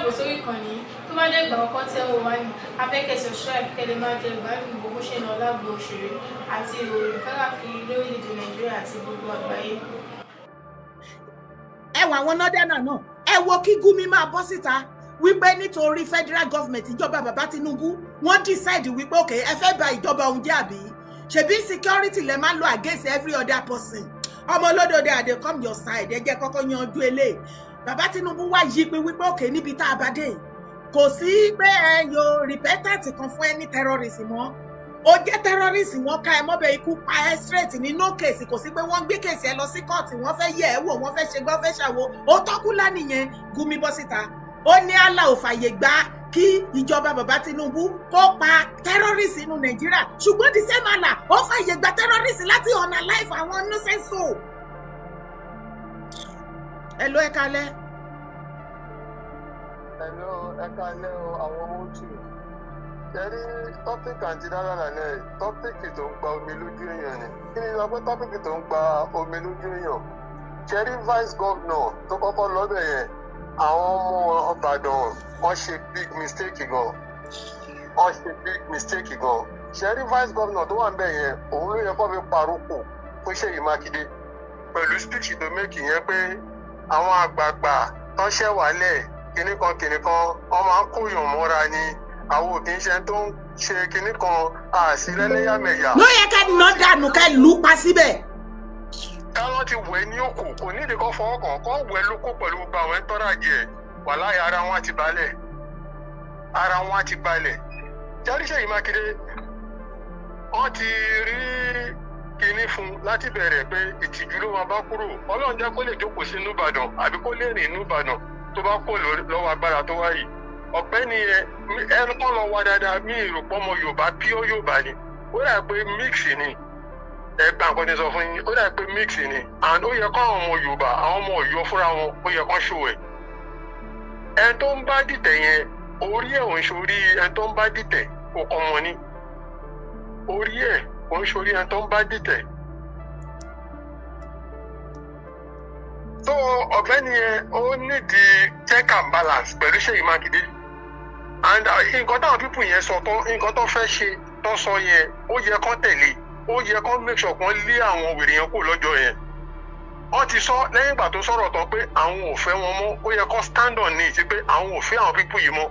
káàbọ̀ sórí ìkànnì tó bá dé ìgbà ọkọ tẹ́ wò wá ní abẹ́kẹ́ subscribe kẹ́lẹ́ máa jẹ ìgbádùn gbogbo ṣe náà lágbo òṣèré àti ìròyìn káàkiri lórílẹ̀-èdè Nàìjíríà àti gbogbo àgbáyé. Ẹ wà àwọn nọ́dẹ́nà náà ẹ wo kí Gumi máa bọ́ síta wípé nítorí federal government ìjọba bàbá Tinubu wọ́n decide wípé òkè ẹ fẹ́ bà ìjọba òun jẹ́ àbí ṣebí security lẹ máa ń lo against every other person. Ọmọ olódòdó àdè come your side ẹ jẹ́ kọ́kọ́ yanjú eléyìí. Bàbá Tinubu wá yí pé wípé òkè níbi tá a bá dé kò sí pé ẹ yo repentant kan fún ẹni terrorism mọ́ ó jẹ́ terrorist wọ́n ká ẹ mọ́bẹ̀ ikú pa ẹ straight ní no case kò sí pé wọ́n gbé case ẹ lọ sí court wọ́n fẹ́ yẹ̀ ẹ́ wò wọ́n fẹ́ ṣe gbọ́ fẹ́ ṣàwo ó tọ́kú lánìyẹn Gumi bọ́ síta ó ní Allah ò fàyè gbà kí ìjọba bàbá Tinubu kó pa terrorist inú Nàìjíríà ṣùgbọ́n the same Allah ó fàyè gbà terrorist láti ọ̀nà life àwọn innocent soul. Hello, ẹ kálẹ́. Hello, ẹ kálẹ́ o, àwọn ojú. Ṣẹ́rí tọ́pìkì àti dára lálẹ́ tọ́pìkì tó ń gba omi lójú èèyàn ni. Kí ni ọgbẹ́ tọ́pìkì tó ń gba omi lójú èèyàn? Ṣẹ́rí vice governor tó kọ́kọ́ lọ́bẹ̀ yẹn, àwọn ọmọ Ìbàdàn wọ́n ṣe big mistake gan. Wọ́n ṣe big mistake gan. Ṣẹ́rí vice governor tó wà ń bẹ̀ yẹn, òun ló yẹ kó fi paroko fún Ṣèyí Mákindé. Pẹ̀lú speech tó méjì yẹn pé àwọn àgbààgbà tó ń ṣẹ̀wálẹ̀ kìnnìkan wọ́n máa ń kóyàn mọ́ra ni àwọn òkè iṣẹ́ tó ń ṣe kìnnìkan àṣìlẹ́lẹ́yàmẹ̀yà. ló yẹ ká nà dànù ká lù ú pa síbẹ̀. káwọn ti wẹ̀ ní òkú kò nídìí kan fọwọ́ kàn kọ́ wẹ̀ lóko pẹ̀lú gbogbo àwọn ẹ̀tọ́rà jẹ wàláhì ara wọn àti balẹ̀ ara wọn àti balẹ̀. jáde Ṣèyí Mákindé wọ́n ti rí kíní fún láti bẹ̀rẹ̀ pé ìtìjú ló máa bá kúrò Ọlọ́run jẹ́ kó lè jókòó sí inú Ìbàdàn àbí kó lè rìn inú Ìbàdàn tó bá kó lọ́wọ́ agbára tó wáyé ọ̀gbẹ́ni ẹnu tó lọ wá dáadáa mí èrò pọ́ ọmọ Yorùbá pure Yorùbá ni ó dà pé mix ni ẹgbẹ́ nǹkan ti sọ fún yín ó dà pé mix ni and ó yẹ kó àwọn ọmọ Yorùbá àwọn ọmọ Ọ̀yọ́ fúnra wọn ó yẹ kó ṣò ẹ̀ ẹni tó ń bá dìtẹ̀ yẹn orí ẹ̀ ò ń ṣorí ẹni tó ń bá dìtẹ̀ kò kọ́ mọ ní orí ẹ̀ òun ṣorí ẹni tó ń bá dìtẹ̀. tó ọ̀gbẹ́ni yẹn ó nídìí check and balance pẹ̀lú Ṣèyí Mákindé and nǹkan táwọn pípù yẹn sọ tán nǹkan tó fẹ́ ṣe tó sọ yẹn ó yẹ kán tẹ̀lé ó yẹ kán make sure kán lé àwọn wèrè yẹn kó lọ́jọ́ yẹn. wọ́n ti sọ lẹ́yìn ìgbà tó sọ̀rọ̀ tán pé àwọn ò fẹ́ wọn mọ́ ó yẹ kán stand on ní ìtì pé àwọn ò fẹ́ àwọn pípù yìí mọ́.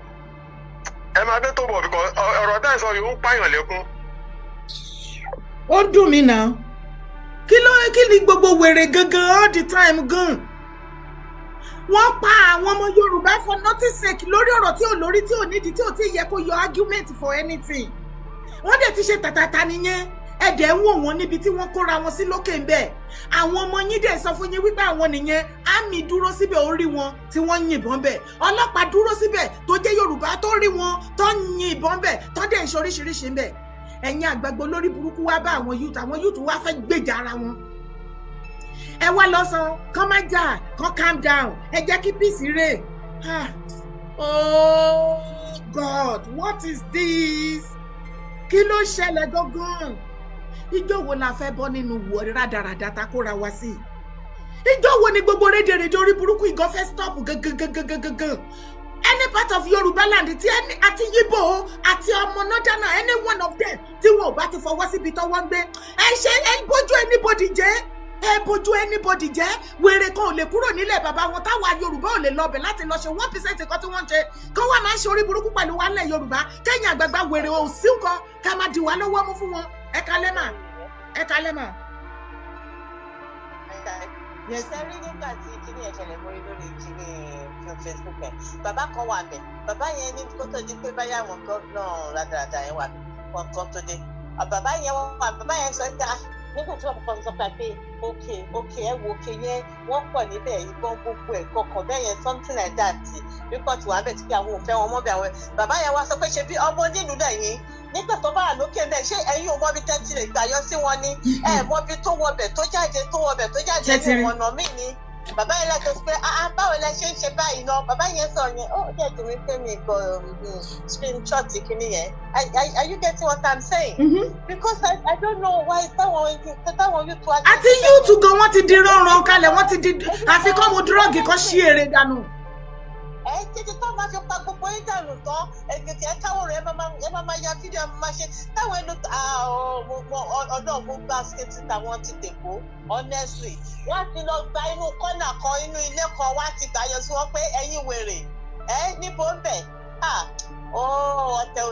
ẹ máa dé tó bọ̀ because ọ̀rọ̀ táyà sọ yìí ó ń pààyàn lẹ́kún. Ó dùn mí náà kí ni gbogbo wèrè gangan all the time gan wọ́n pa àwọn ọmọ Yorùbá for nothing sake lórí ọ̀rọ̀ tí ò lórí tí ò nídìí tí ò tí yẹ kó yọ argument for anything wọ́n dẹ̀ ti ṣe tàtàtà nìyẹn ẹ̀dẹ̀ ń wò wọ́n níbi tí wọ́n kóra wọn sí lókè ń bẹ̀ àwọn ọmọ yín dẹ̀ sọ fún yín wípé àwọn nìyẹn àmì dúró síbẹ̀ ó rí wọn tí wọ́n yìnbọn bẹ̀ ọlọ́pàá dúró síbẹ̀ tó jẹ́ Yorùbá tó rí wọn tó yìnbọn bẹ̀ tó dẹ̀ ń ṣe oríṣiríṣi ń bẹ̀ ẹ̀yin àgbàgbọ́ lórí burúkú wá bá àwọn youth wá fẹ́ gbèjà ara wọn ẹ wá lọ sọ kán má jà kán calm down ẹ jẹ́ kí peace rè oh God what is this kí ló ṣẹlẹ̀ gangan ìjọ wo la fẹ́ bọ́ nínú wọ rádaràdà ta kóra wá sí ìjọ wo ni gbogbo rédèrèdè orí burúkú ìgàn fẹ́ stop gangan any part of Yorùbá land tí ẹni àti Yíbò àti ọmọ Northern any one of them tí wọn ò bá ti fọwọ́ síbi tó wọ́n gbé ẹ bójú anybody jẹ́ ẹ bójú anybody jẹ́ wèrè kan ò lè kúrò nílẹ̀ bàbá wọn táwa Yorùbá ò lè lọbẹ̀ láti lọ ṣe 1% kan tí wọ́n ń ṣe kán wá máa ń ṣe orí burúkú pẹ̀lú wa nílẹ̀ Yorùbá kẹ́yìn àgbààgbà wèrè ò sí nǹkan ká máa dì wá lọ́wọ́ mú fún wọn ẹ kálẹ́ mà. Sẹ́rí nígbà tí kíní ẹ̀ ṣẹlẹ̀ mórí lórí kíní Facebook ẹ̀ bàbá kan wà bẹ̀ bàbá yẹn ní kó tó di pé báyà wọn gómìnà rádaràdà yẹn wà wọn kan tó dé bàbá yẹn sọ pé nígbà tí wọn kọ́kọ́ sọ pé òkè ẹ wo òkè yẹn wọ́n pọ̀ níbẹ̀ ìbọn gbogbo ẹ̀ kọ̀ọ̀kan bẹ́ẹ̀ yẹn something like that report wà bẹ̀ tí pé àwọn ò fẹ́ wọn mọ́ bí àwọn bàbá yẹn wá sọ pé ṣe bí ọmọ nílùú lẹ́yìn nígbà tó bá wà lókè bẹ́ẹ̀ ṣé ẹ̀yin ò mọbi tẹ́tí lè gbà yọ sí wọn ní mọbi tó wọbẹ̀ tó jáde ní ọ̀nà míì ni bàbá yẹn lẹ́tọ̀ pé báwo lẹ ṣe ń ṣe báyìí náà bàbá yẹn sọ yẹn ó dẹ̀ dùn mí pé mi kò screenshot kìíní yẹn are you getting what I'm saying? Because I don't know why táwọn yóò tó àjẹ́. àti YouTube gan wọ́n ti di rọrùn kalẹ̀ wọ́n ti di àfikún mu dúrọ́ọ̀gì kan ṣí èrè dànù. títí tó máa fi pa gbogbo yín dànù tán èkìtì ẹ káwọ́ rẹ̀ ẹ máa ya fídíò ẹ máa ṣe táwọn ẹnu ọ̀dọ́ mo gbà skate táwọn ti dèkó honestly wọ́n ti lọ gba inú kọ́nà kan inú ilé kan wọ́n ti gbàyọ sí wọn pé ẹ̀yin wèrè níbo ń bẹ̀ ọ̀tẹ̀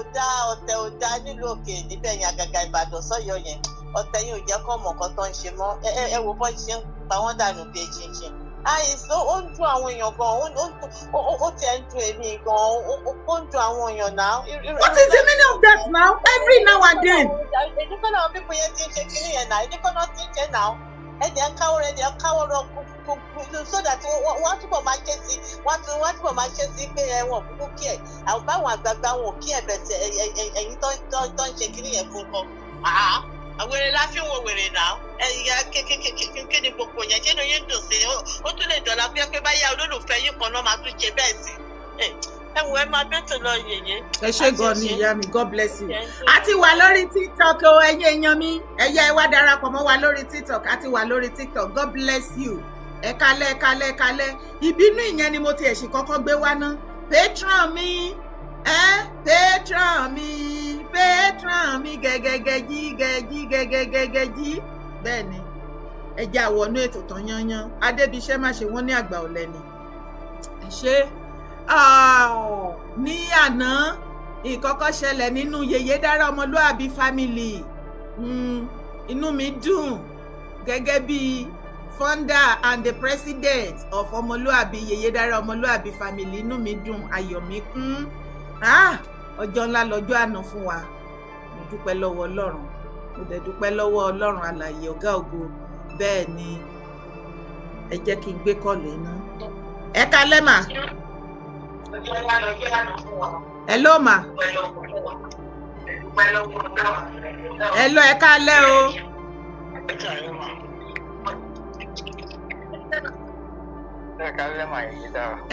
ò dá nílùú òkè níbẹ̀ yẹn àgàgà Ìbàdàn sọ́yọ́ yẹn ọ̀tẹ̀ yìí ò jẹ́ kọ́ mọ̀ nǹkan tó ń ṣe mọ́ ẹ wo bọ́ ṣe ń pa wọ́n dànù bí eṣinṣin àìsàn ó ń dùn àwọn èèyàn gan ó tiẹ̀ ń dùn èmi gan ó ń dùn àwọn èèyàn náà. What is the meaning of that now? Every now and then. ìdíkọ́ náà pípọ̀ yẹn ti ń ṣe kiri yẹn náà ìdíkọ́ náà ti ń ṣe náà ẹ̀jẹ̀ ń káwọ́ lọ so that wọ́n túbọ̀ máa ṣe sí wọ́n túbọ̀ máa ṣe sí pé ẹ̀wọ̀n kúkú kí ẹ̀ àwọn báwọn àgbààgbà wọn ò kí ẹ̀ bẹ̀tẹ̀ ẹ̀yìn tó ń ṣe kiri yẹn fún kan. Àwẹ̀rẹ̀ la fi ń wo wèrè náà ẹ̀yà kékeré gbogbo yẹn ṣé ló yẹn dùn sí ó tún lè dọ̀la pé báyà olólùfẹ́ yìí kan náà máa tún ṣe bẹ́ẹ̀ sí ẹ wo ẹ máa bẹ́tẹ̀ lọ yèyé. ẹ ṣé gan ni ìyá mi, God bless you. a ti wà lórí TikTok o ẹ̀yin èèyàn mi ẹ̀yà ẹ wá darapọ̀ mọ́ wa lórí TikTok a ti wà lórí TikTok, God bless you. ẹ kálẹ̀ ìbínú ìyẹn ni mo ti ẹ̀sìn kọ́kọ́ gbé wá ná patron mi gẹ́gẹ́gẹ́jí bẹ́ẹ̀ ni ẹjẹ́ àwọnú ètò tán yányán Adébíṣẹ́ má ṣe wọ́n ní àgbà ọ̀lẹ ni ẹ ṣe ní àná ìkọ́kọ́ ṣẹlẹ̀ nínú Yèyé Dára Ọmọlúàbí family inú mi dùn gẹ́gẹ́ bí founder and the president of Ọmọlúàbí Yèyé Dára Ọmọlúàbí family inú mi dùn ayọ̀ mi kún ọjọ́ ńlá lọ́jọ́ àná fún wa mo dúpẹ́ lọ́wọ́ Ọlọ́run mo dẹ̀ dúpẹ́ lọ́wọ́ Ọlọ́run alààyè ọ̀gá ògo bẹ́ẹ̀ ni ẹ jẹ́ kí n gbé kọ́ọ̀lù iná ẹ kálẹ́ mà hello mà hello ẹ kálẹ́ o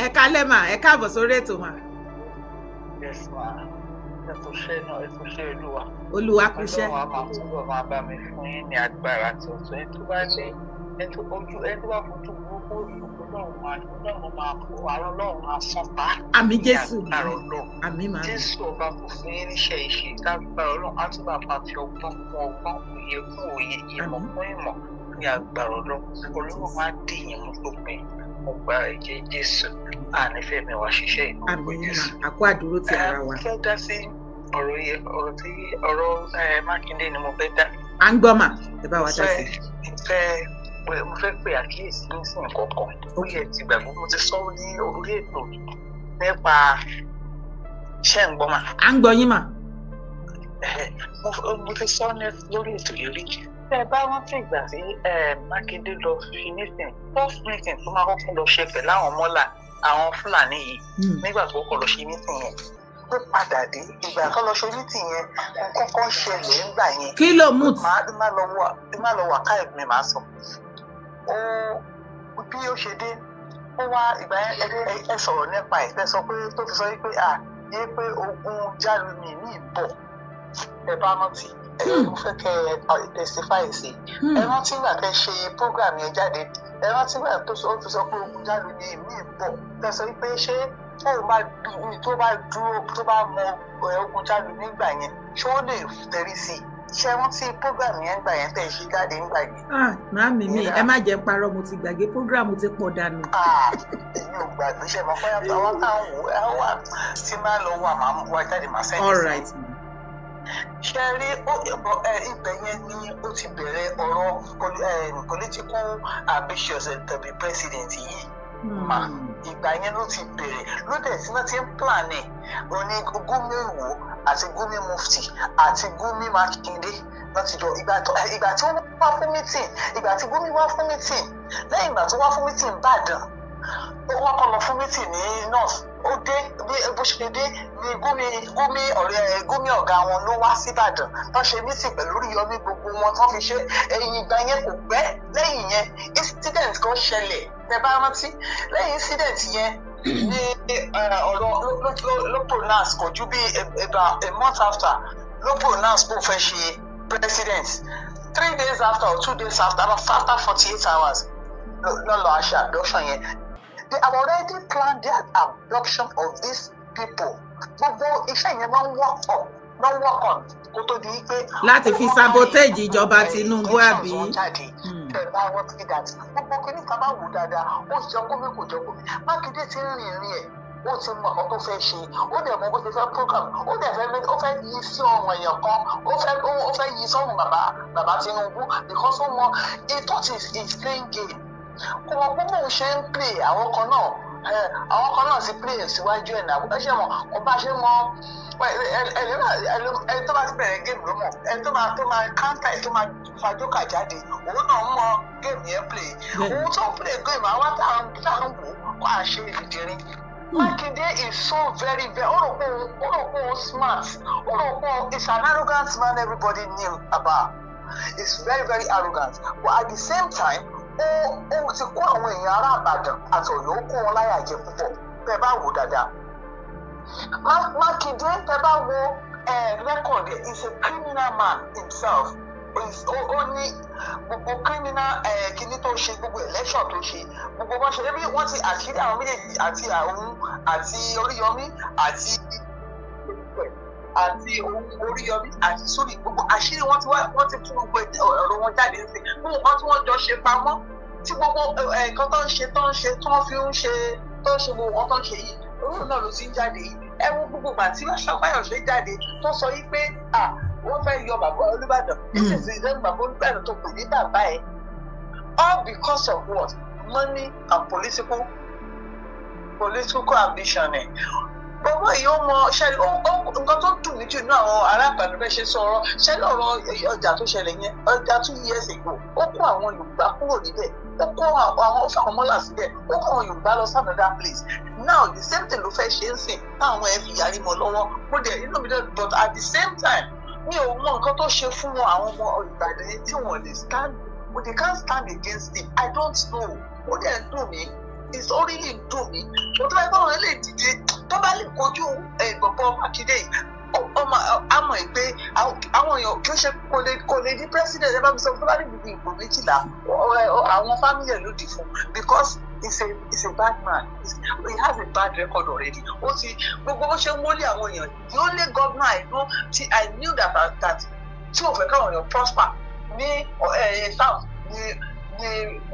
ẹ kálẹ́ mà ẹ káàbọ̀ sórí ètò mà. Yes, ma. Ẹ kú iṣẹ́ náà, ẹ kú iṣẹ́ Olúwa. Olúwa kú iṣẹ́. Ọlọ́run á máa túbọ̀ máa bá mi fún yín ní agbára àti ọ̀tún. Ẹni tó bá ní ẹni tó fojú burúkú Ọlọ́run máa kó àrùn Ọlọ́run máa fọ́n pa. Àmín Jésù. Àmín màá. Jésù ọba kò fún yín níṣẹ́ ìṣe lágbára Ọlọ́run á túbọ̀ máa fi ọgbọ́n kún ọgbọ́n, òye kún òye, ìmọ̀ kún ìmọ̀ ní agbára Ọlọ́run. Ọlọ́run máa dì yín mú lópin. Ọgbà ẹ̀jẹ̀ Jésù ànífẹ́ mi wá ṣiṣẹ́ ìmọ̀ Jésù. Àkó àdúró ti ara wa. Fẹ́ dá sí ọ̀rọ̀ Mákindé ni mo fẹ́ dá. À ń gbọ́ mà, ẹ bá wa dá sí. Mo fẹ́ pe àkíyèsí ní sí nǹkan kan. Ó yẹ ti gbàgbọ́ mo ti sọ ní orí ètò nípa ṣẹ́ ń gbọ́ mà. À ń gbọ́ yín mà. Mo ti sọ lórí ètò yìí rí. Tẹ́ ẹ bá rántí ìgbà tí Mákindé lọ fi meeting first meeting tó máa kọ́kọ́ lọ ṣe pẹ̀lú àwọn mọ́là àwọn Fúlàní yìí nígbà tó kọ́ lọ ṣe meeting yẹn ó padà dé ìgbà tó lọ ṣe meeting yẹn kọ́kọ́ ṣẹlẹ̀ ńgbà yẹn. Kí ló mú tí. má lọ wà káyọ̀ mi máa sọ. Bí ó ṣe dé ó wá ìgbà yẹn ẹ sọ̀rọ̀ nípa ẹ̀ fẹ́ sọ pé tó fi sọ pé yé pé ogun jálùmí ní ìbọ̀ ẹ bá rántí mo fẹ́ kẹ́ ẹ testify sí ẹ rántí ìgbà tẹ́ ṣe program yẹn jáde ẹ rántí ìgbà tó sọ pé ogun jálùmí ní ìbọ̀ tẹ́ sọ pé ṣé tó bá mọ ogun jálùmí nígbà yẹn ṣé ó lè tẹrí sí ṣé rántí program yẹn gbà yẹn tẹ́ ṣe jáde nígbà yẹn. Màámi mi ẹ má jẹ́ parọ́ mo ti gbàgbé program ti pọ̀ dànù. Èmi ò gbàgbé ṣe máa fọyà tó àwọn táwọn wò ẹ wà tí máa lọ wà máa wá jáde máa sẹ́yìn. All right. Ṣé rí ibẹ̀ yẹn ni ó ti bẹ̀rẹ̀ ọ̀rọ̀ political ambitious tàbí president yìí mà ìgbà yẹn ló ti bẹ̀rẹ̀ ló dẹ̀ tí wọ́n ti ń plan ẹ̀ òní Gumi Ìwó àti Gumi Mufti àti Gumi Mákindé láti jọ ìgbà tí wọ́n wá fún meeting ìgbà tí Gumi wá fún meeting lẹ́yìn ìgbà tó wá fún meeting Ìbàdàn ó wá kọ́ lọ fún meeting ní north ó dé bí bó ṣe dé ní Gumi ọ̀gá wọn ló wá síbàdàn tó ṣe meeting pẹ̀lú Oríyọmí gbogbo wọn tó fi ṣe ẹ̀yìn ìgbà yẹn kò pẹ́ lẹ́yìn yẹn incident kan ṣẹlẹ̀ tẹ́ bá rántí lẹ́yìn incident yẹn ní ọ̀rọ̀ ló pronounce kò ju bí about a month after ló pronounce kó fẹ́ ṣe president 3 days after or 2 days after 48 hours lọ́lọ́ àṣà abduction yẹn they have already planned their abduction of these people. Gbogbo iṣẹ́ yẹn máa ń work on kó tó di pé. Láti fi sabotage ìjọba Tinubu àbí. Gbogbo kìíní ká bá wò dáadáa, ó jọ gómìnà kò jọ gómìnà. Mákindé ti ń rìn ẹ̀, ó ti mọ ọkọ tó fẹ́ ṣe, ó dẹ̀ mọ bó ti fẹ́ program, ó fẹ́ yí sí ọ̀run èèyàn kan, ó fẹ́ yí sọ́run bàbá Tinubu because ó mọ he thought he's playing game. Kò mọ gbogbo òun ṣe ń play àwọn kan náà ti play síwájú ẹ̀ náà. Ẹ ṣe mọ̀ kò bá ṣe mọ ẹni tó bá ti bẹ̀rẹ̀ géèmù ló mọ̀, ẹni tó máa counter ẹ̀ tó máa fa jókà jáde òun náà mọ géèmù yẹn play. Òun tó ń play géèmù àwọn táwọn wò kó àṣẹ ìdírin. Makinde is so very smart. He's an arrogant man everybody knew about. He's very, very arrogant. But at the same time, ó ti kó àwọn èèyàn ará Ìbàdàn àti Ọ̀yọ́ kó wọn láyà jẹ púpọ̀. Tẹ́ bá wò dáadáa. Makinde tẹ́ bá wo record is a criminal man himself. Ó ní gbogbo criminal kìíní tó ṣe, gbogbo election tó ṣe, gbogbo wọn ṣe lébi wọn ti àṣírí àwọn méjèèjì àti Àwọn àti Oríyọmí àti Oríyọmí àti Sórí, gbogbo àṣírí wọn ti tún gbogbo ọ̀rọ̀ wọn jáde ní sìn, gbogbo nǹkan tí wọ́n jọ ṣe pamọ́, tí gbogbo nǹkan tó ń ṣe tó ń fi ń ṣe tó ń ṣe gbogbo wọn tó ń ṣe yìí, òun náà ló ti ń jáde yìí. Ẹ wo gbogbo ìgbà tí Fáyọ̀ṣe jáde tó sọ yìí pé wọ́n fẹ́ yọ bàbá Olúbàdàn, this is the name bàbá Olúbàdàn tó pè ní bàbá ẹ̀, all because of what? Money and political ambition ẹ̀. Gbogbo èyí ó mọ ṣẹlẹ̀ nǹkan tó dùn mí jù ní àwọn aráàlú bẹ́ẹ̀ ṣe sọ̀rọ̀ ṣẹlẹ̀ ọ̀rọ̀ ọjà tó ṣẹlẹ̀ yẹn ọjà 2 years ago ó kó àwọn Yorùbá kúrò níbẹ̀, ó kó àwọn fáwọn mọ́là síbẹ̀, ó kó àwọn Yorùbá lọ sí another place. Now the same thing ló fẹ́ ṣe ń sìn táwọn ẹ̀ fi yarí mọ́ lọ́wọ́ mo dẹ̀ inú mi dẹ̀, but at the same time mi ò mọ nǹkan tó ṣe fún wọn àwọn ọmọ Ìbàdàn yẹn tí wọ́n lè stand, but they can't stand against it. I don't know. Ó dẹ̀ ń dùn mí. It's really dùn mí. Mo tó bá gbọ́ wọn lè dìde tó bá lè kojú gbọ̀ngbọ̀n Mákindé yìí. Àmọ̀ ẹ̀ pé àwọn èèyàn kí ó ṣe kò lè di president ẹ bá mi sọ tó bá lè gbogbo ìbò 12 àwọn family ẹ̀ ló dì fún because he's a bad man. He has a bad record already. Ó ti gbogbo bó ṣe ń wọlé àwọn èèyàn. The only governor I know I knew that tí ò fẹ́ káwọn èèyàn prosper ní south ní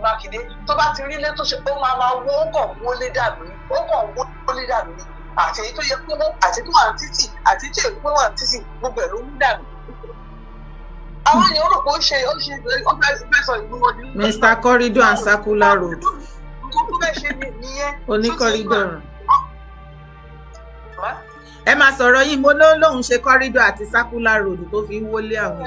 Mákindé tó bá ti rí ilé tó ṣe ó máa wó ó kàn wọlé dànù ní àti èyí tó yẹ pé wọ́n àti tó wà ní títì àti tí èyí pé wà ní títì gbogbo ẹ̀ ló ń dànù. Àwọn èèyàn rò pé ó fẹ́ sọ ìlú wọn ní. Mr. Corridor and Circular Road. Nǹkan tó fẹ́ ṣe nìyẹn. Oní corridor. Ẹ máa sọ̀rọ̀ yìí mo lóun ṣe corridor àti Circular Road tó fi ń wọlé àwọn.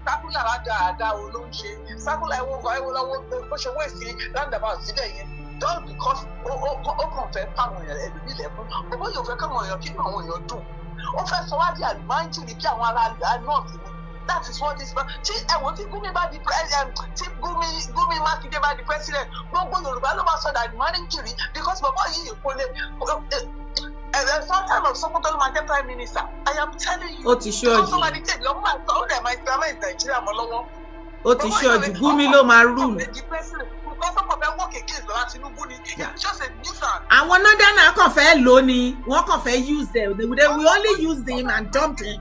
Circular àdáadáa wo ló ń ṣe Circular ẹwọ lọ́wọ́ bó ṣe wé sí roundabout síbẹ̀ yẹn just because ó kàn fẹ́ káwọn èèyàn ẹlòmíì lẹ́kún owó yóò fẹ́ káwọn èèyàn kí àwọn èèyàn dùn ó fẹ́ sọ wá di àlùmáńjìrì bí àwọn ará north ni that is what this man tí ẹ̀wọ̀n tí Gumi bá di tí Gumi Mákindé bá di president gbogbo Yorùbá ló máa sọ di àlùmáńjìrì because bàbá yìí kò lè sometime of Sokoto ló máa jẹ́ prime minister. I am telling you. Ó ti ṣọ́ọ̀jù. Somebody take lọ́wọ́ máa sọ ọ́ dẹ̀ máa ìsìlámà Nàìjíríà mọ́ lọ́wọ́. Ó ti ṣọ́ọ̀jù Gumi ló máa rule. Àwọn Northerners kàn fẹ́ lò ní wọ́n kàn fẹ́ use them. They will only use him and dump him.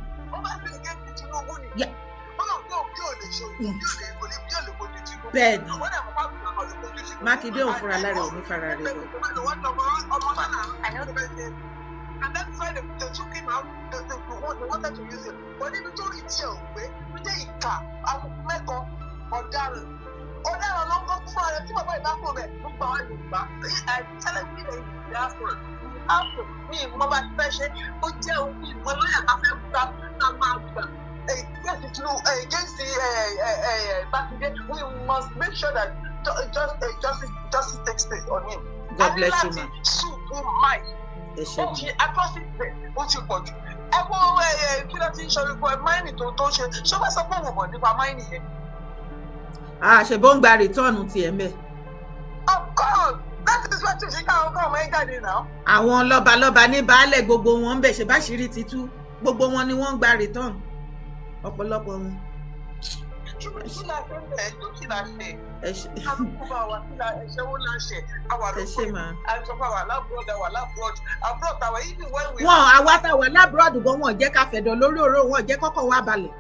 Bẹ́ẹ̀ni. Mákindé ò fúnra lára ò ní fara rẹ̀ lọ. And that's why they took him out. They wanted to use him. But even though it's your way, we take it. I'm make Odaran. Odaran ló ń kọ́ fún ara tí bàbá ìbá kúrò bẹ̀ ló gbà wá Yorùbá. I'm telling you that it's diaspora. After me, mo bá ti fẹ́ ṣe ó jẹ́ òun ìwọ lọ́yà ká fẹ́ gbà ká máa gbà. Against the Mákindé, we must make sure that justice takes place on him. God bless you, man. Atrocity ó ti pọ̀ jù. Ẹ kó kí ló ti ń ṣe orúkọ máìnì tó ṣe ṣé wọ́n sọ pé òun mọ̀ nípa máìnì yẹn. Ṣe bó ń gba rìtọ́ọ̀nù tiẹ̀ mẹ́. Of course, that is what you say káwọn ọmọ ẹ jáde náà. Àwọn lọ́balọ́ba ní baálẹ̀ gbogbo wọn ń bẹ̀ ṣe bá ṣírí ti tú gbogbo wọn ni wọ́n ń gba rìtọ́ọ̀nù ọ̀pọ̀lọpọ̀ wọn. kí la ṣe bẹ́ẹ̀ tó kí la ṣe. Àkókò wa kí la ẹ̀ṣẹ̀ wo la ṣe. Àwa ló kọ́ àìsàn àwa lábúrọ̀d àwa yìí wọ́n ìwé. Wọ́n àwa táwa lábúrọ̀d gan wọn jẹ́ ká fẹ̀dọ̀ lórí ọ̀rọ̀ wọn jẹ́ kọ́kọ́ wá balẹ̀.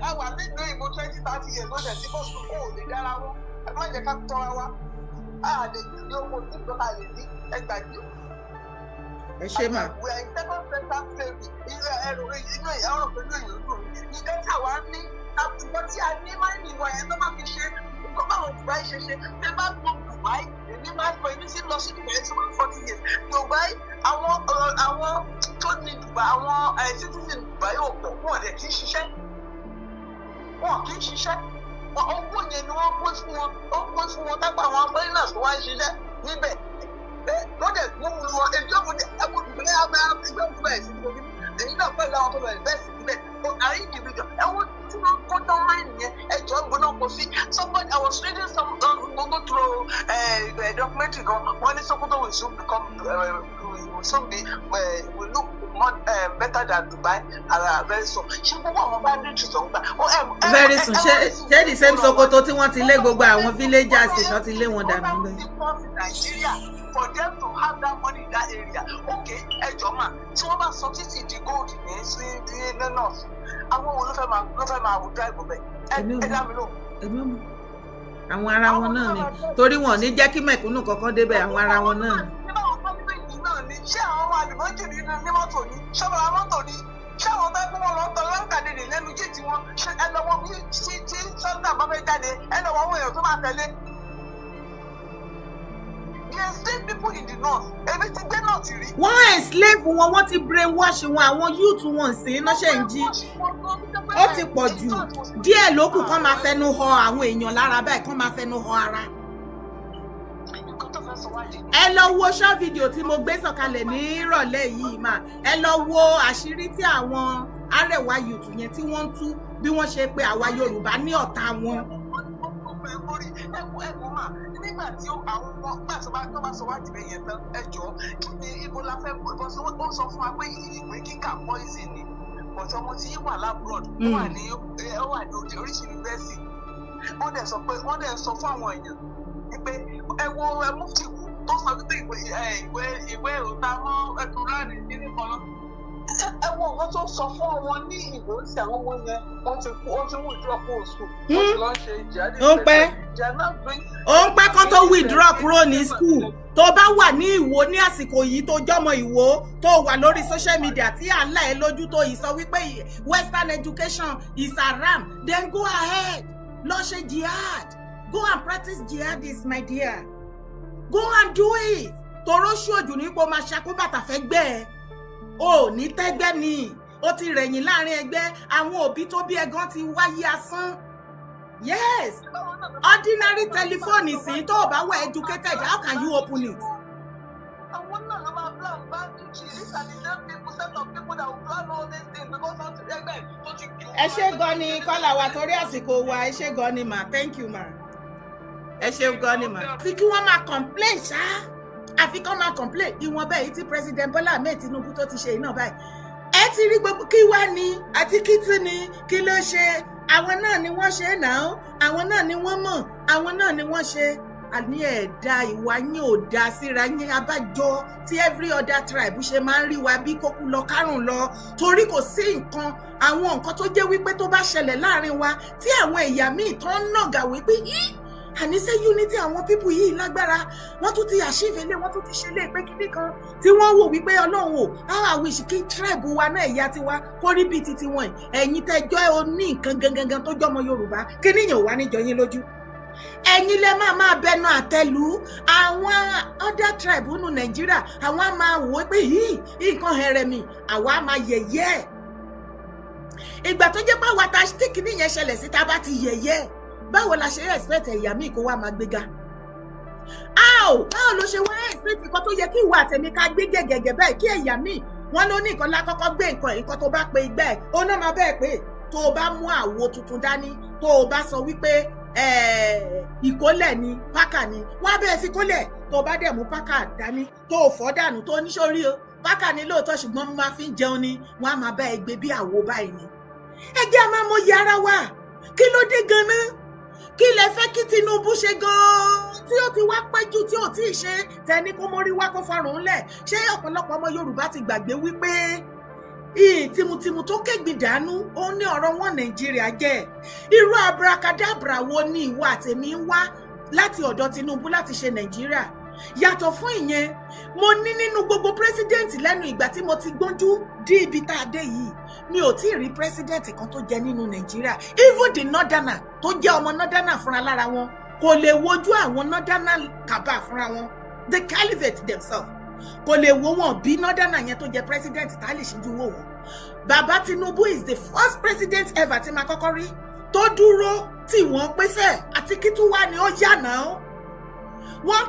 Àwa nílò ìbò 20-30 years ló dẹ̀ sí bọ́ sùn kó o lè dára wọn. Má jẹ́ ká tọ́ra wa. A lè ní owó tí ìjọba lè ní ẹgbàgbé. Ẹ ṣe mà. We are in second center slavery. Inú ẹ̀rọ inú ìyàwó pẹ̀lú èèyàn lò. Ìgbẹ́ tí àwa ní àtúbọ̀ tí a ní máa ń ìwọ̀n yẹn tó máa fi ṣe kó báwọn Dubai ṣe ṣe. Ṣé bá gbọ́ Dubai? Èmi máa ń pọ̀ èmi sí lọ sí Dubai tí wọ́n 40 years. Dubai àwọn tó ní Dubai àwọn citizen Dubai ò pọ̀ wọ́n dẹ̀ kì í ṣiṣẹ́. Wọ́n kì í ṣiṣẹ́. Owó yẹn ni wọ́n pín fún wọn tápá àwọn foreigners tó wá ń ṣiṣẹ́ níbẹ̀. Wọ́n dẹ̀ mú wọn ẹjọ́ mo dẹ̀ ẹ̀kọ́ ìgbẹ́ ẹgbẹ́ bẹ̀rẹ̀ sí lórí èyí náà pẹ̀lú àwọn tó bẹ̀rẹ̀ sí síbẹ̀ àrí individual ẹ̀wọ̀n tí wọ́n kó tán láì nìyẹn ẹjọ́ gbóná kò sí. Somebody I was reading some go through documentary gan wọ́n ní Sokoto will soon become will look more better than Dubai very soon. Ṣé gbogbo àwọn bá ní ìtìtọ̀ ń gbà? Very soon ṣé the same Sokoto tí wọ́n ti lé gbogbo àwọn villagers tó ti lé wọn dànù bẹ́ẹ̀. For them to have that money in that area. Okay, ẹjọ́ mà tí wọ́n bá sọ títí di gold ní sí ní north àwọn wo ló fẹ́ máa wò dá ìbò bẹ́ẹ̀ ẹ dá mi lò. Àwọn ara wọn náà ni torí wọn ò ní jẹ́ kí mẹ̀kúnnù kankan débẹ̀ àwọn ara wọn náà ni. Ṣé àwọn ọmọ àdìmọ́jì ní mọ́tò ní ṣọ́bàrà mọ́tò ní ṣé àwọn tó ẹgbẹ́ wọn lọ tọ́ lọ́nkàdé ní lẹ́nu jí tí wọ́n ṣe ẹ lọ́wọ́ bí tí sọ́ńdà bá fẹ́ jáde ẹ lọ́wọ́ àwọn èèyàn tó máa tẹ̀lé. Enslave people in the north. Ebi ti gbé náà ti rí. Wọ́n enslave wọn, wọ́n ti brainwash wọn, àwọn youth wọn sí iná ṣe ń jí. Ó ti pọ̀ jù. Díẹ̀ ló kù kán máa fẹnu họ àwọn èèyàn lára báyìí kán máa fẹnu họ ara. Ẹ lọ wo short video tí mo gbé sọ̀kalẹ̀ ní ìrọ̀lẹ́ yìí mà. Ẹ lọ wo àṣírí tí àwọn Arewa youth yẹn tí wọ́n ń tú bí wọ́n ṣe pé àwa Yorùbá ní ọ̀tá wọn. Nígbà tí àwọn ọgbà tó bá sọ wá jùlọ yẹn tán ẹjọ́ kí ni ibo la fẹ́ bọ́ sí wọ́n sọ fún wa pé ìwé kíkà poison ni ọ̀tọ̀ ọmọ tí wà lábúrọ̀d ó wà ní oríṣi yunifásitì wọ́n dẹ̀ sọ fún àwọn èèyàn wípé ẹ wo mufti tó sọ wípé ìwé òta mọ́ ẹ̀kúnránì nínú kan lọ. Ẹ wo nǹkan tó sọ fún wọn ní ìbò tí àwọn ọmọ yẹn wọ́n ti withdraw kúrò school. Wọ́n ti lọ ṣe ìjáde. Ó ń pẹ́ kán tó withdraw kúrò ní school. Tó bá wà ní Ìwó ní àsìkò yìí tó jọmọ Ìwó tó wà lórí social media tí à ń là ẹ́ lójú tó yìí sọ wípé Western education is haram, then go ahead. Lọ ṣe jihad. Go and practice jihadism, my dear. Go and do it. Tòró ṣojú ní ipò máa ṣàkóbàtà fẹ́ gbẹ́ ẹ. O ní tẹ́gbẹ́ ni ó ti rẹ̀yìn láàrin ẹgbẹ́ àwọn òbí tó bí ẹ̀gán ti wáyé asán. Yes, ordinary telephone ìsìn tó o bá wà educated, how can you open it? Àwọn náà ló máa plan bandage. These are the same people, set of people that will plan all these things because wọ́n ti ẹgbẹ́ tó ti jù. Ẹ ṣé gan ni kọ́là wa torí àsìkò wa, ẹ ṣé gan ni mà, thank you ma. Ẹ ṣé gan ni mà. Fi kí wọ́n máa complain ṣá. Àfi kán máa complain ìwọ̀n bẹ́ẹ̀ tí President Bola Ahmed Tinubu tó ti ṣe iná báyìí. Ẹ ti rí gbogbo kí wá ní àti kí tí ni kí ló ṣe àwọn náà ni wọ́n ṣe náà àwọn náà ni wọ́n mọ̀ àwọn náà ni wọ́n ṣe. Àní ẹ̀dá ìwà yín ò dá síra yín abájọ tí every other tribe ṣe máa ń rí wa bí kókú lọ kárùn lọ torí kò sí nǹkan àwọn nǹkan tó jẹ́ wípé tó bá ṣẹlẹ̀ láàrin wa tí àwọn ẹ̀yà míì tán nàgà wípé àníṣe unity àwọn pípù yìí lágbára wọ́n tún ti àṣìfẹ́lẹ́ wọ́n tún ti ṣe lé pé kíní kan tí wọ́n wò wípé ọlọ́run ò àwọn ìṣìkí tribe wa náà ẹ̀yà tiwa kó rí bíi titi wọn ẹ̀yin tẹ́jọ́ oní nǹkan gangan tó jọmọ Yorùbá kíní yẹn ò wá níjọ yín lójú ẹ̀yin lẹ máa bẹnu àtẹ́lù àwọn other tribe nínú Nàìjíríà àwọn á máa wò pé yìí nǹkan hẹrẹmì àwa á máa yẹ̀yẹ́ ìgbà tó jẹ́ pé àwa ta stick níyẹn ṣẹlẹ̀ sí ta bá ti yẹ̀yẹ́ báwo la ṣe expect ẹ̀yà míì kó wá máa gbéga báwo ló ṣe wá expect nǹkan tó yẹ kí ìwà àtẹ̀mí ká gbé gẹ̀gẹ̀gẹ̀ báyìí kí ẹ̀yà míì wọ́n ló ní nǹkan lákọ́kọ́ gbé nǹkan tó bá pe igbá ẹ̀ ó náà máa bẹ́ẹ̀ pé tó o bá mú àwo tuntun dání tó o bá sọ wípé ìkólẹ̀ ni pákà ni wọ́n á bẹ́ẹ̀ fi kólẹ̀ tó o bá dẹ̀ mú pákà dání tó o fọ́ dànù tó níṣòrí o pákà ni lóòótọ́ ṣùgbọ́n mo máa fi ń jẹun ni wọ́n á máa bá ẹ gbé bí àwo báyìí ni ẹ jẹ́ a máa mọ iye ara wa kí ló dé ganan kí lẹ fẹ́ kí Tinubu ṣe gan-an tí ó ti wá pẹ́jù tí ò tí ì ṣe tẹni kó mórí wá kó farùn lẹ̀ ṣé ọ̀pọ̀lọpọ̀ ọmọ Yorùbá ti gbàgbé wípé tìmùtìmù tó kégbìn dànù ó ní ọ̀rọ̀ wọn Nàìjíríà jẹ́ irú abracadabra wo ni ìwà àtẹ̀mí ń wá láti ọ̀dọ̀ Tinubu láti ṣe Nàìjíríà yàtọ̀ fún ìyẹn mo ní nínú gbogbo pírẹsidẹ́ǹtì lẹ́nu ìgbà tí mo ti gbójú dé ibi tá a dé yìí mi ò tí ì rí pírẹsidẹ́ǹtì kan tó jẹ nínú Nàìjíríà even the northerner tó jẹ́ ọmọ northerner fúnra lára wọn kò lè wojú àwọn northerner kaba fúnra wọn the caliphate themselves kò lè wo wọn bí northerner yẹn tó jẹ pírẹsidẹ́ǹtì tá a lè ṣíjú wò wọn. Baba Tinubu is the first president ever tí máa kọ́kọ́ rí tó dúró tí wọ́n pèsè àti kí tún wá ní ó yà náà wọ́n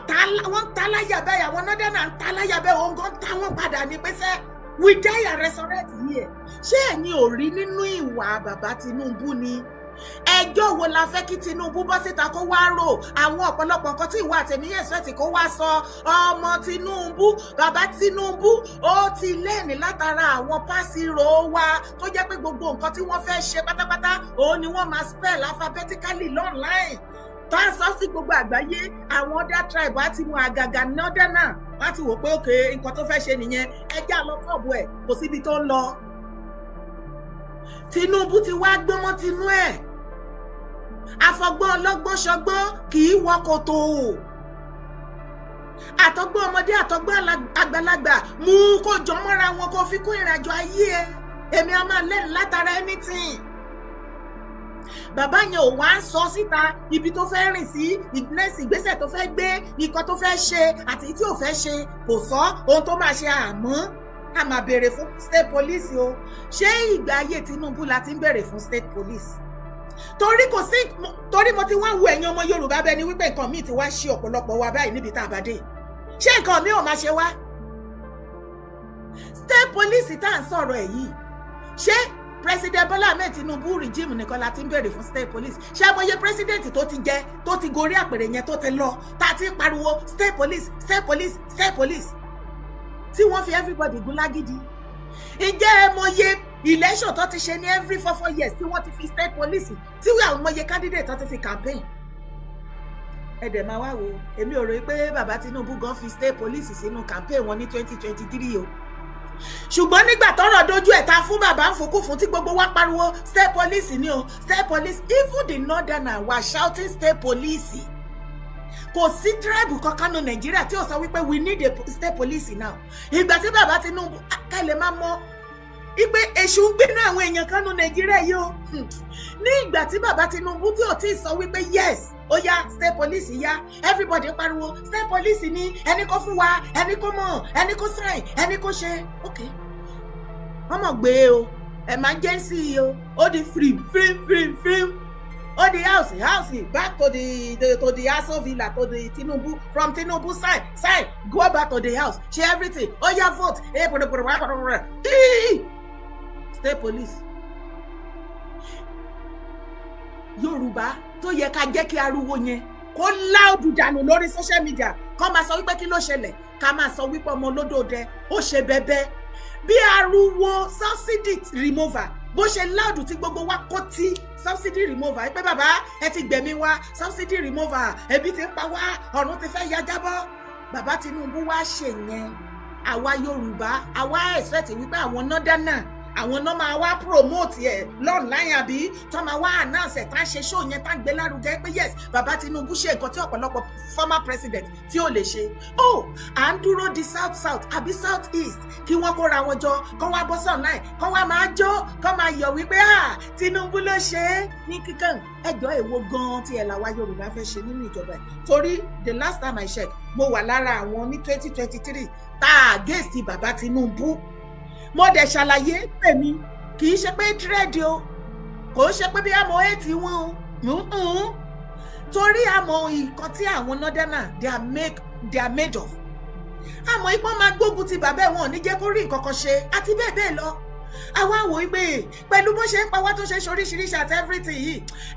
ta láyà bẹ́ẹ̀ àwọn northerner ń ta láyà bẹ́ẹ̀ wọ́n gan ta wọ́n padà ní pèsè we die and resurrect here. Ṣé ẹ̀yin ò rí nínú ìwà bàbá Tinubu ni? Ẹjọ́ wo la fẹ́ kí Tinubu bọ́ síta kó wá rò àwọn ọ̀pọ̀lọpọ̀ nǹkan tí ìwà àtẹ̀míyẹ̀ sọ́ọ̀tì kó wá sọ ọmọ Tinubu bàbá Tinubu ó ti lẹ́ẹ̀ni látara àwọn pásírò wa tó jẹ́ pé gbogbo nǹkan tí wọ́n fẹ́ ṣe pátápátá òun ni wọ́n máa spell alphabetically online tá a sọ sí gbogbo àgbáyé àwọn other tribe á ti mú àgàgà northerner wọ́n ti wò pé òkè nǹkan tó fẹ́ ṣe nìyẹn ẹjẹ́ àlọ́kọ̀ọ̀bù ẹ̀ kò síbi tó ń lọ. Tinubu ti wá gbọ́mọ́ tinú ẹ̀ afọgbọ́n ọlọ́gbọ́n ṣọgbọ́n kì í wọ kòtò àtọgbọ́n ọmọdé àtọgbọ́n àgbàlagbà mú kó jọ mọ́ra wọn kó fi kún ìrìnàjò ayé ẹ èmi a máa lẹ́nu látara anything. Bàbá yẹn ò wá ń sọ síta ibi tó fẹ́ rìn sí ìgbésẹ̀ tó fẹ́ gbé nǹkan tó fẹ́ ṣe àti tí ò fẹ́ ṣe kò sọ ohun tó máa ṣe àmọ́ a máa béèrè fún state police o ṣé ìgbà ayé Tinubu la ti ń béèrè fún state police torí mo ti wá wo ẹ̀yin ọmọ Yorùbá bẹ́ẹ̀ ni wípé nǹkan míì ti wá ṣe ọ̀pọ̀lọpọ̀ wa báyìí níbi tá a bá dé ṣé nǹkan míì ò máa ṣe wá state police tá à ń sọ̀rọ̀ ẹ̀ yìí ṣé president Bola Ahmed Tinubu regime nìkan la ti ń béèrè fún state police ṣé àmọye president tó ti jẹ tó ti gorí àpèrè yẹn tó ti lọ tá a ti ń pariwo state police state police state police tí wọ́n fi everybody gún lágídí. Ǹjẹ́ ẹ mọye election tó ti ṣe ní every 4 years tí wọ́n ti fi state police tí àwọn mọye candidate tó ti fi campaign. Ẹ dẹ̀ máa wá wo èmi ò rò pé bàbá Tinubu gan fi state police sínú campaign wọn ní 2023 o. Ṣùgbọ́n nígbà tọ́rọ̀ dojú ẹ̀ ta fún bàbá ń fokú fún tí gbogbo wa pariwo state police ni o state police even the northerner were shouting state police. Kò sí tribe kankan ní Nàìjíríà tí ó sọ wípé we need a state police now. Ìgbà tí bàbá Tinubu ká lè máa mọ̀ wípé èṣù ń gbé náà àwọn èèyàn kan ní Nàìjíríà yìí o. Ní ìgbà tí bàbá Tinubu tí ò tí ì sọ wípé yes ó yá state police yá everybody pariwo state police ni ẹni kó fún wa ẹni kó mọ̀ ẹni kó sign ẹni kó ṣe ok wọ́n mọ̀ gbé o emergency o ó di free. Oh, the house, back to the Aso Villa, to the Tinubu, from Tinubu side, go back to the house, share everything. Oh, yeah, vote. State police. Yorùbá tó yẹ ká jẹ́ kí ariwo yẹn kó láòdù dànù lórí social media kó máa sọ wípé kí ló ṣẹlẹ̀ ká máa sọ wípé ọmọ olódòdẹ ó ṣe bẹbẹ bí ariwo subsidy remover bó ṣe láòdù tí gbogbo wa kó tí subsidy remover pé bàbá ẹ ti gbẹ̀mí wa subsidy remover ebi ti ń pa wá ọ̀run ti fẹ́ ya jábọ́ bàbá Tinubu wá ṣe yẹn àwa Yorùbá àwa expect wípé àwọn northerner àwọn náà máa wá promote ẹ online àbí tó máa wá announce ẹ tá ṣe show yẹn tá gbé lárugẹ pé yes bàbá Tinubu ṣe nǹkan tí ọ̀pọ̀lọpọ̀ former president tí ó lè ṣe à ń dúró di south àbí south east kí wọ́n kóra wọn jọ kó wá bọ́ sí online kó wá máa jó kó máa yọ̀ wípé Tinubu ló ṣe é ní kíkàn ẹjọ́ èwo gan-an tí ẹ làwa Yorùbá fẹ́ ṣe nínú ìjọba ẹ̀ torí the last time I checked mo wà lára àwọn ní 2023 tá a against bàbá Tinubu mo dẹ̀ ṣàlàyé tèmi kì í ṣe pé trade o kò ṣe pé bí àmọ́ ètí wọn o torí àmọ́ nǹkan tí àwọn northerner they are made of àmọ́ ipò máa gbógun ti bàbá wọn ní jẹ́ kó rí nǹkan kan ṣe àti bẹ́ẹ̀ bẹ́ẹ̀ lọ àwa wò ó pé pẹ̀lú bó ṣe ń pa wá tó ṣe ṣoríṣiríṣi àti everything yìí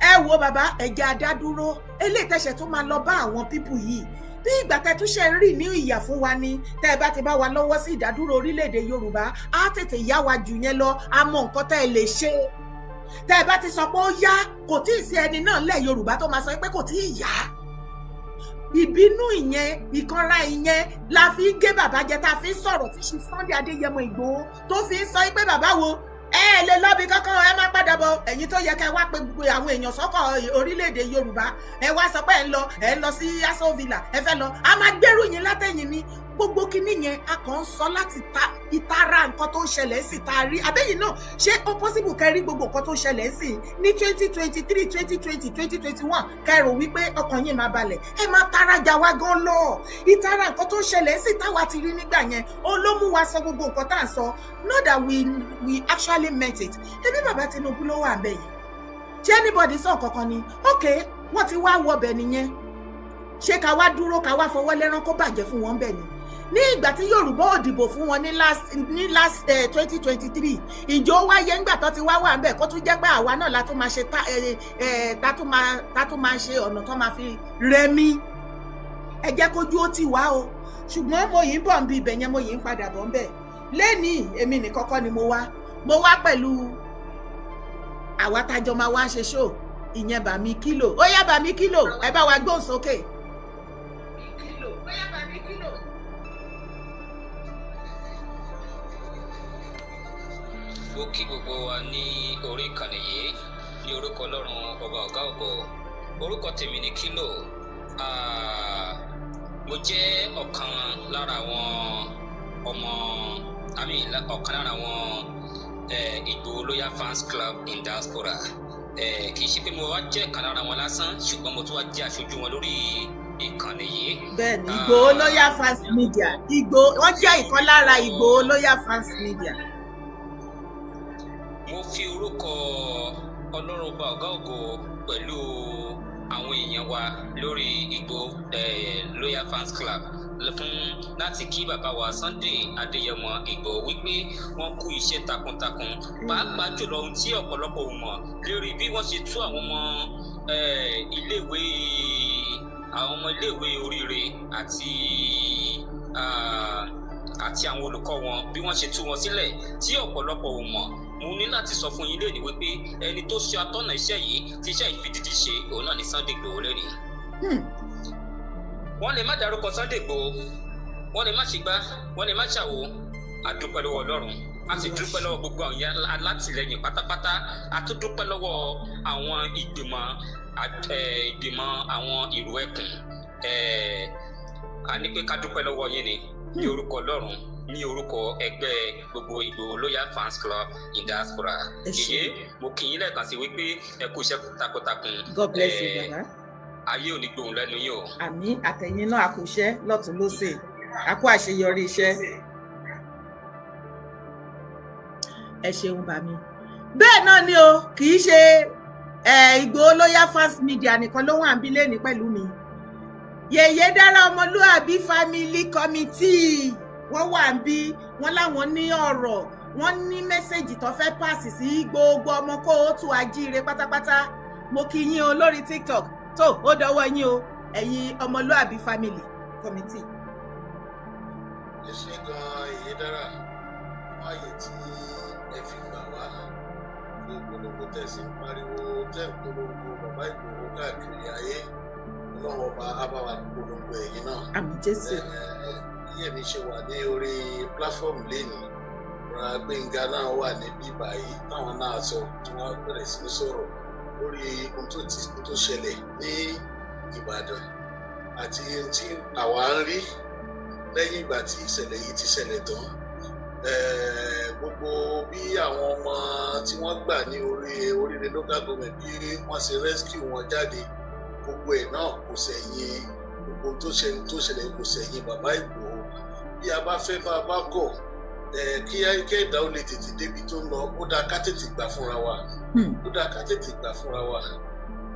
ẹ wo bàbá ẹ̀jẹ̀ adádúró eléyìí tẹ̀sẹ̀ tó máa lọ bá àwọn people yìí bí ìgbà tẹ́ tún ṣe rí ní ìyà fún wa ni tẹ́ ẹ bá ti bá wa lọ́wọ́ sí ìdádúró orílẹ̀-èdè Yorùbá á tètè yá wa jù yẹn lọ a mọ nǹkan tẹ́ ẹ lè ṣe tẹ́ ẹ bá ti sọ pé ó yá kò tí ì sí ẹni náà lẹ̀ Yorùbá tó máa sọ pé kò tí ì yá. Ìbínú ìyẹn ìkanra ìyẹn la fi ń gé bàbá jẹ, tá a fi ń sọ̀rọ̀ tí ṣe Sunday Adéyẹmọ Ìgbòho tó fi ń sọ pé bàbá wo ẹ lè lọ́bi kankan ẹ má padà bọ̀, ẹ̀yin tó yẹ kẹ́ wá pé gbogbo àwọn èèyàn sọ́kọ̀ orílẹ̀-èdè Yorùbá ẹ wá sọ pé ẹ ń lọ sí Aso Villa ẹ fẹ́ lọ, a máa gbèrú yín látẹ̀yìn ni. Gbogbo kinní yẹn a kàn ń sọ láti ìtara nǹkan tó ń ṣẹlẹ̀ sí ta rí. Àbẹ́yìn náà ṣé ó possible kẹ́rí gbogbo nǹkan tó ń ṣẹlẹ̀ sí ní 2023 2020 2021 kẹ́rò wípé ọkàn yín máa balẹ̀, ẹ máa tarajà wá gan lọ. Ìtara nǹkan tó ń ṣẹlẹ̀ sí táwa ti rí nígbà yẹn ó ló mú wa sọ gbogbo nǹkan tá à ń sọ, not that we actually meant it. Ẹbí bàbá Tinubu ló wà ńbẹ̀ yìí, ṣé anybody sọ kankan ni? Okay, wọ́n ti wá wọbẹ̀ nìyẹn, ṣé ká wá dúró ká wá fọwọ́ lẹ́rán kó bàjẹ́ fún wọn bẹ́ẹ̀ ni? Ní ìgbà tí Yorùbá ò dìbò fún wọn ní last 2023 ìjọ wáyé ńgbà tó ti wá wà ńbẹ̀ kó tún jẹ́ pé àwa náà la tún máa ṣe tá tún máa ṣe ọ̀nà tó máa fi rẹmi. Ẹ jẹ́ kójú ó tì wá o, ṣùgbọ́n mo yìí ń bọ̀ ń bi ibẹ̀ yẹn, mo yìí ń padà bọ̀ ń bẹ̀. Lẹ́nìí èmi nìkan kọ́ ni mo wá pẹ̀lú àwa tájọ máa wá ṣe show ìyẹn Bàmí Kílò. Ó yá Bàmí Kílò ẹ bá wa gbóhùn sókè. Ó kí gbogbo wa ní orí ìkànnì yìí ní orúkọ Ọlọ́run ọba ọ̀gá ògo. Orúkọ tèmi ni Kílò. Mo jẹ́ ọ̀kan lára àwọn ọ̀kan lára àwọn Igboho Loyal Fans Club in Diaspora. Kì í ṣe pé mo wá jẹ́ ọ̀kan lára wọn lásán, ṣùgbọ́n mo tún wá jẹ́ aṣojú wọn lórí ìkànnì yìí. Bẹ́ẹ̀ni, Igboho Loyal Fans Media. Wọ́n jẹ́ ìkan lára Igboho Loyal Fans Media. Mo fi orúkọ Ọlọ́run ọba ọ̀gá ògo pẹ̀lú àwọn èèyàn wa lórí Igboho Loyal Fans Club fún láti kí bàbá wa Sunday Adéyẹmọ Ìgbòho wípé wọ́n kú iṣẹ́ takuntakun, pàápàá jùlọ ohun tí ọ̀pọ̀lọpọ̀ ò mọ̀ lórí bí wọ́n ṣe tú àwọn ọmọ iléèwé oríire àti àwọn olùkọ́ wọn bí wọ́n ṣe tú wọn sílẹ̀ tí ọ̀pọ̀lọpọ̀ ò mọ̀. Mo ní láti sọ fún yín lónìí wípé ẹni tó ṣe atọ́nà iṣẹ́ yìí tí iṣẹ́ ìfidídí ṣe òun náà ni Sunday Ìgbòho lónìí. Wọ́n lè má dárúkọ Sunday Ìgbòho, wọ́n lè má ṣègbà, wọ́n lè má ṣàwò. A dúpẹ́ lọ́wọ́ Ọlọ́run, a sì dúpẹ́ lọ́wọ́ gbogbo àwọn alátìlẹyìn pátápátá, a tún dúpẹ́ lọ́wọ́ àwọn ìgbìmọ̀ àwọn ìrù ẹkùn. A ní pé ká dúpẹ́ lọ́wọ́ yín ni ní orúkọ Ọlọ́run, ní orúkọ ẹgbẹ́ gbogbo Igboho Loyal Fans Club in Diaspora. Gege, mo kí yín lẹ́ẹ̀kan sí wípé ẹ kú iṣẹ́ takuntakun. God bless you, baba. Ayé ò ní gbóhùn lẹ́nu yín o. Àmín, àtẹ̀yìn náà a kú iṣẹ́ lọ́tún lósè, a kú àṣeyọrí iṣẹ́. Ẹ ṣeun Bàmí. Bẹ́ẹ̀ náà ni o, kì í ṣe Igboho Loyal Fans Media nìkan ló wà ń bí lẹ́ni pẹ̀lú mi. Yèyé Dára Ọmọlúàbí Family Committee wọ́n wà ń bí, wọ́n láwọn ní ọ̀rọ̀, wọ́n ní mẹ́sẹ̀jì tó fẹ́ pàṣì sí gbogbo ọmọ kóòtù ajíire pátápátá. Mo kí yín o lórí TikTok tó ó dọwọ́ yín o ẹ̀yin Ọmọlúàbí Family Committee. Ẹ ṣé gan-an Yèyé Dára fún ààyè tí ẹ fi gbà wá fún ìpolongo tẹ̀sí pariwo tẹ̀ ìpolongo bàbá Ìgbòho káàkiri ayé. Ọlọ́run ọba á bá wa polongo ẹ̀yin náà. Àmín Jésù. Yẹ̀mí ṣe wà ní orí platform lẹ́nu ra Gbénga náà wà níbí báyìí táwọn náà sọ tí wọ́n bẹ̀rẹ̀ sí ní sọ̀rọ̀ lórí ohun tó ṣẹlẹ̀ ní Ìbàdàn àti tí àwa ń rí lẹ́yìn ìgbà tí ìṣẹ̀lẹ̀ yìí ti ṣẹlẹ̀ tán. Gbogbo bí àwọn ọmọ tí wọ́n gbà ní oríire local government bí wọ́n ṣe rescue wọn jáde, gbogbo ẹ̀ náà kò sẹ̀yìn gbogbo tó ṣẹlẹ̀ kò sẹ̀yìn bàbá Ìgbòho. Bí a bá fẹ́ bá a bá kọ̀ kí ẹ̀dá ó lè tètè débi tó ń lọ, ó dáa ká tètè gbà fúnra wa. Ó dáa ká tètè gbà fúnra wa.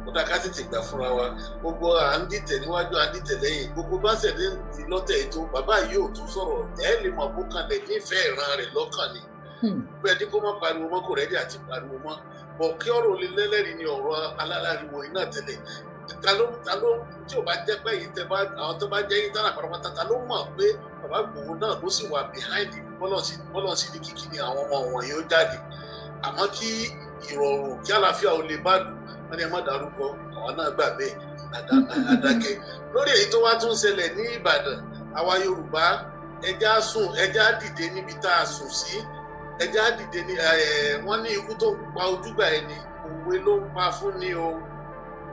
Ó dáa ká tètè gbà fúnra wa. Gbogbo à ń dìtẹ̀ níwájú, à ń dìtẹ̀ lẹ́yìn. Gbogbo bá ṣẹ̀dé lọ́tẹ̀ ètò bàbá yìí ò tún sọ̀rọ̀ ẹ̀ lè mọ̀ bó kan lẹ̀ nífẹ̀ẹ́ ìran rẹ̀ lọ́kàn ni. Bẹ́ẹ̀ ni kó má pariwo mọ́, kò rẹ́dí àti pariwo mọ́. Bọ̀ kí ọ̀rọ̀ olè lẹ́lẹ́rìí ni ọ̀rọ̀ aláriwo iná tẹ̀lé. Ta ló tí ò bá jẹ́ pé yìí tẹ bá àwọn tó bá jẹ́ yìí dára pátápátá ta ló mọ̀ pé bàbá Ìgbòho náà ló sì wà behind bọ́lọ̀ sí ní kíkí ni àwọn ọmọ wọn yóò jáde. àmọ́ kí ìrọ̀rùn kí àlàáfíà ò lè bá lù wọ́n ní ẹ má dárúkọ àwọn náà gbà bẹ́ẹ̀ àdákẹ́ lórí èyí tó wá tún ṣẹlẹ̀ ní Ìbàdàn àwa Yorùbá ẹja sùn ẹja dìde níbi tá a sùn sí ẹja dìde ní wọ́n ní ikú tó pa ojúgbà ẹni òwe ló ń pa fún ni o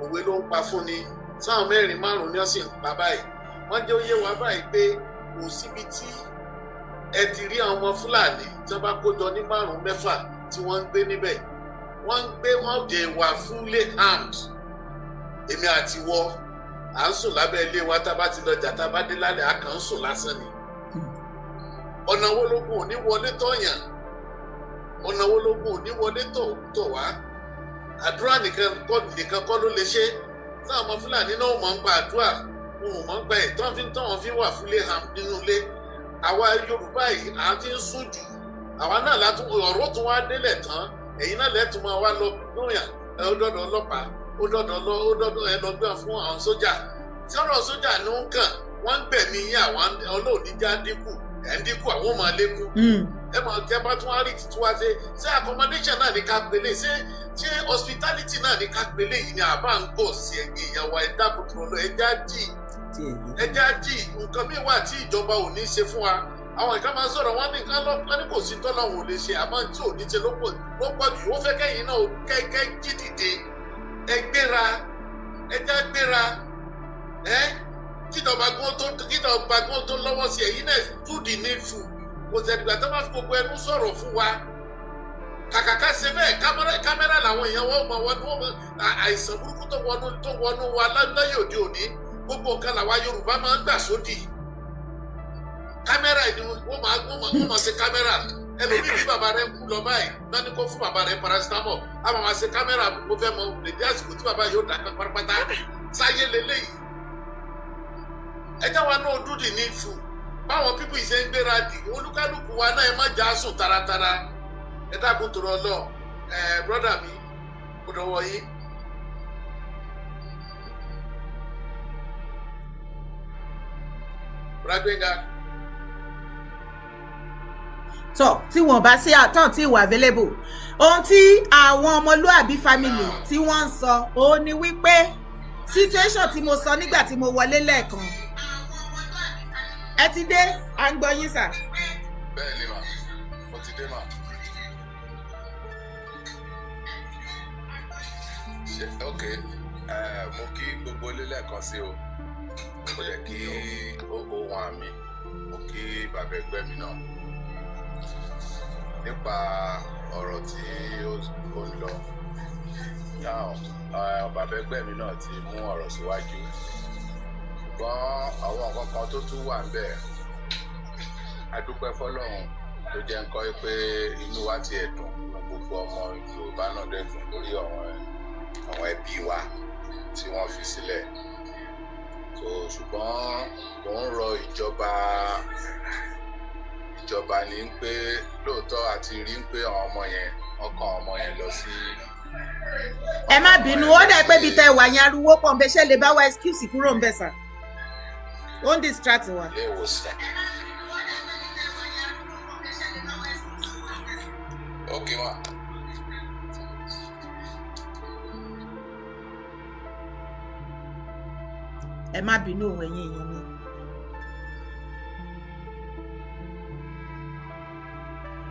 òwe ló ń pa fún ni sáwọn 4-5 ni wọ́n sì ń pa báyìí wọ́n jẹ́ òye wa báyìí pé kò síbi tí ẹ ti rí àwọn ọmọ Fúlàní tí wọ́n bá kójọ ní 5-6 tí wọ́n ń gbé níbẹ̀ wọ́n dé wà fully armed èmi àti wọ à ń sùn lábẹ́ ilé wa tá a bá ti lọ jà tá a bá dé lálẹ́ a kàn ń sùn lásán ni ọ̀nà wo lógun ò ní wọlé tọ̀yàn ọ̀nà wo lógun ò ní wọlé tọ̀ wá àdúrà nìkan kọ́ ló lè ṣe táwọn ọmọ Fúlàní náà mọ̀ ń pa àdúrà wọn ò mọ̀ ń pa ẹ̀ tọ́wọ́n fi wà fully armed nínú ilé àwa Yorùbá yìí à ń ti ń sùn jù àwa náà ọ̀rọ̀ tún wá délẹ̀ tán ẹ̀yin náà lẹ́tùn máa wá lọ lóyà ọdọọdọ ọlọ́pàá ọdọọdọ ẹlọgbẹ́ fún àwọn sójà tí ọ̀rọ̀ sójà ló ń kàn wọ́n ń gbẹ̀mí yín àwọn olóòníjà dínkù ẹ̀ ń dínkù àwọn ọmọ lékún ẹ mọ̀ tẹ́ bá tún wá rí títún wá ṣe accommodation náà ní ká pélé ṣé hospitality náà ní ká pélé yìí ni àbá ń gbọ̀ sí ẹgbẹ́ ìyàwó ẹ̀dá kòtò lọ ẹja jì nǹkan míì wà tí ìjọba ò ní ṣe fún wa àwọn ìka máa ń sọ̀rọ̀ wọ́n ní kò sí tọ́lọ́hún ò lè ṣe àmọ́ tí ò ní ṣe ló pọ̀ jù ó fẹ́ kẹ́yìn náà kẹ́kẹ́ jí dìde ẹ gbéra ẹja gbéra kíjọba gbọ́n tó lọ́wọ́ sí ẹ̀yìn náà do the needful kò sẹ́dìgbà tó máa fi gbogbo ẹnu sọ̀rọ̀ fún wa kàkàkà ṣe bẹ́ẹ̀ kámẹ́rà làwọn èèyàn wọ́n mọ̀ wọ́n àìsàn burúkú tó wọnú wa láyé òde òní gbogbo nǹkan làwa Yorùbá máa ń gbà sódì kámẹ́rà ni wọ́n máa ṣe kámẹ́rà ẹlòmíì bí bàbá rẹ̀ kú lọ báyìí náà ní kó fún bàbá rẹ̀ paracetamol a máa ṣe kámẹ́rà mo fẹ́ mọ lèdí àsìkò tí bàbá yóò dáká pátápátá sáyé lélẹ́yìí ẹjẹ́ wa náà do the needful báwọn pípù ìṣe ń gbéra dì olúkálùkù wa náà ẹ má já sùn taratara ẹ dákun tó rọ lọ brọ́dà mi kò dọ̀wọ́ yín. Rágbéga. Tọ́ tí wọ́n bá sí àtọ̀ tí ìwà available ohun tí àwọn ọmọlúàbí family tí wọ́n ń sọ òun ni wípé situation tí mo sọ nígbà tí mo wọlé lẹ́ẹ̀kan ẹ ti dé à ń gbọ́ yín sà. bẹ́ẹ̀ ni mà mo ti dé mà. ok mo kí gbogbo ilé lẹ́ẹ̀kan sí o mo yẹ kí ohun àmì mo kí bàbá ẹgbẹ́ mi náà nípa ọ̀rọ̀ tí ó ń lọ bàbá ẹgbẹ́ mi náà ti mú ọ̀rọ̀ síwájú ṣùgbọ́n àwọn nǹkan kan tó tún wà níbẹ̀ a dúpẹ́ fọlọ́run tó jẹ́ nǹkan pé inú wa ti ẹ̀dùn gbogbo ọmọ Yorùbá náà dẹ̀dùn lórí àwọn ẹbí wa tí wọ́n fi sílẹ̀ ṣùgbọ́n mo ń rọ ìjọba ní pé lóòótọ́ àti rí pé àwọn ọmọ yẹn ọkàn ọmọ yẹn lọ sí. ẹ má bínú ó dẹ̀ pé bíi tẹ wà yẹn ariwo pọ̀ nbẹ ṣe lè bá wa excuse kúrò nbẹ sà ó ń distract wa. ilé ìwòsàn. ok ma. ẹ má bínú òun ẹ̀yin èèyàn mi.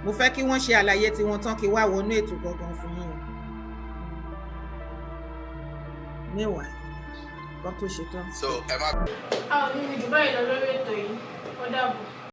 mo fẹ́ kí wọ́n ṣe àlàyé tí wọ́n tán kí wá wọnú ètò gangan fún yín o. mẹ́wàá kan tó ṣe tán. so ẹ má. a ò ní jù báyìí lọ lórí ètò yìí ó dàbọ̀.